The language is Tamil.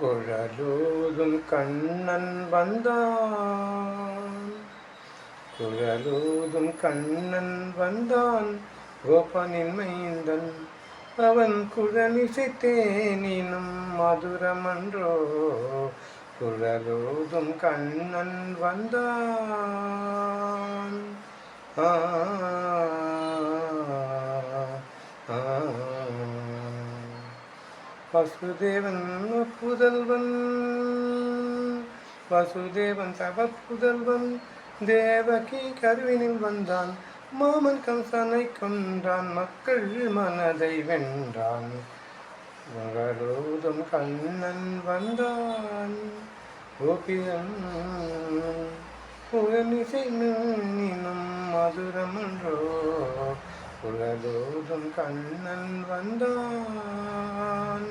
குழலூதும் கண்ணன் வந்தான், குழலூதும் கண்ணன் வந்தான், கோபனின் மைந்தன் அவன் குழலிசைத்தேனினும் மதுரமன்றோ. குழலூதும் கண்ணன் வந்தான். ஆ வசுதேவன் புதல்வன், வசுதேவன் தவப்புதல்வன், தேவகி கருவினில் வந்தான், மாமன் கம்சனை கொன்றான், மக்கள் மனதை வென்றான். குழலூதும் கண்ணன் வந்தான், கோபியன் புகழிசை நீனும் மதுரமன்றோ. குழலூதும் கண்ணன் வந்தான்.